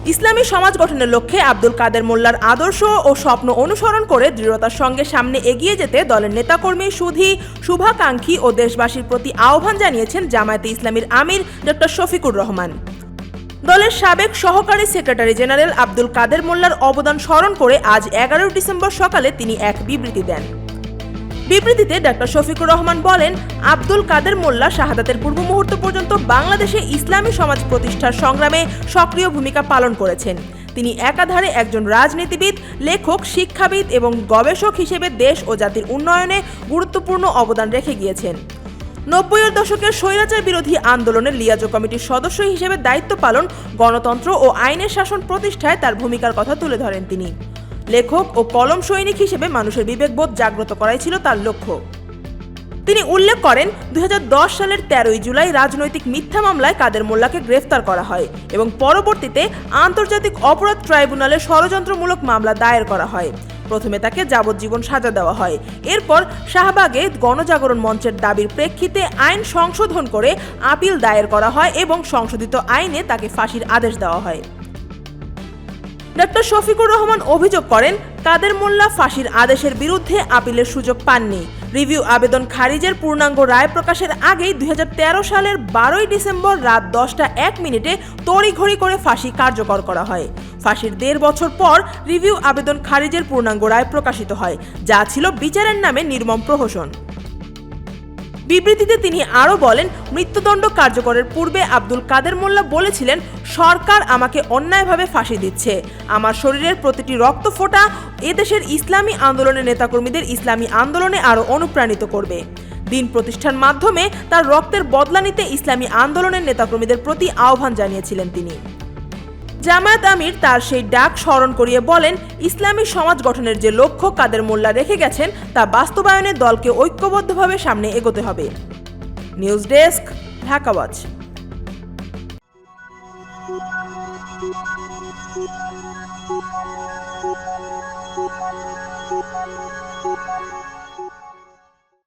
ইসলামী সমাজ গঠনের লক্ষ্যে আব্দুল কাদের মোল্লার আদর্শ ও স্বপ্ন অনুসরণ করে দৃঢ়তার সঙ্গে সামনে এগিয়ে যেতে দলের নেতাকর্মী, সুধী, শুভাকাঙ্ক্ষী ও দেশবাসীর প্রতি আহ্বান জানিয়েছেন জামায়াতে ইসলামীর আমির ডক্টর শফিকুর রহমান। দলের সাবেক সহকারী সেক্রেটারি জেনারেল আব্দুল কাদের মোল্লার অবদান স্মরণ করে আজ 11 ডিসেম্বর সকালে তিনি এক বিবৃতি দেন। বিবৃতিতে ডক্টর শফিকুর রহমান বলেন, আব্দুল কাদের মোল্লা শাহাদাতের পূর্ব মুহূর্ত পর্যন্ত বাংলাদেশে ইসলামী সমাজ প্রতিষ্ঠার সংগ্রামে সক্রিয় ভূমিকা পালন করেছেন। তিনি একাধারে একজন রাজনীতিবিদ, লেখক, শিক্ষাবিদ এবং গবেষক হিসেবে দেশ ও জাতির উন্নয়নে গুরুত্বপূর্ণ অবদান রেখে গিয়েছেন। 90-এর দশকের স্বৈরাচার বিরোধী আন্দোলনের লিয়াজো কমিটির সদস্য হিসেবে দায়িত্ব পালন, গণতন্ত্র ও আইনের শাসন প্রতিষ্ঠায় তার ভূমিকার কথা তুলে ধরেন তিনি। লেখক ও কলম সৈনিক হিসেবে মানুষের বিবেকবোধ জাগ্রত করাই ছিল তার লক্ষ্য। তিনি উল্লেখ করেন, 2010 সালের 13 জুলাই রাজনৈতিক মিথ্যা মামলায় কাদের মোল্লাকে গ্রেফতার করা হয় এবং পরবর্তীতে আন্তর্জাতিক অপরাধ ট্রাইব্যুনালে ষড়যন্ত্রমূলক মামলা দায়ের করা হয়। প্রথমে তাকে যাবজ্জীবন সাজা দেওয়া হয়। এরপর শাহবাগে গণজাগরণ মঞ্চের দাবির প্রেক্ষিতে আইন সংশোধন করে আপিল দায়ের করা হয় এবং সংশোধিত আইনে তাকে ফাঁসির আদেশ দেওয়া হয়। ডক্টর শফিকুর রহমান অভিযোগ করেন, কাদের মোল্লা ফাঁসির আদেশের বিরুদ্ধে আপিলের সুযোগ পাননি। রিভিউ আবেদন খারিজের পূর্ণাঙ্গ রায় প্রকাশের আগেই 2013 সালের 12 ডিসেম্বর রাত 10টা 1 মিনিটে তড়িঘড়ি করে ফাঁসি কার্যকর করা হয়। ফাঁসির 1.5 বছর পর রিভিউ আবেদন খারিজের পূর্ণাঙ্গ রায় প্রকাশিত হয়, যা ছিল বিচারের নামে নির্মম প্রহসন। বিবৃতিতে তিনি আরও বলেন, মৃত্যুদণ্ড কার্যকরের পূর্বে আব্দুল কাদের মোল্লা বলেছিলেন, সরকার আমাকে অন্যায়ভাবে ফাঁসি দিচ্ছে। আমার শরীরের প্রতিটি রক্তফোঁটা এদেশের ইসলামী আন্দোলনের নেতাকর্মীদের ইসলামী আন্দোলনে আরও অনুপ্রাণিত করবে। দিন প্রতিষ্ঠার মাধ্যমে তার রক্তের বদলা নিতে ইসলামী আন্দোলনের নেতাকর্মীদের প্রতি আহ্বান জানিয়েছিলেন তিনি। জামায়াত আমির তার সেই ডাক স্মরণ করিয়ে বলেন, ইসলামী সমাজ গঠনের যে লক্ষ্য কাদের মোল্লা রেখে গেছেন তা বাস্তবায়নে দলকে ঐক্যবদ্ধভাবে সামনে এগোতে হবে। News desk, Dhaka watch.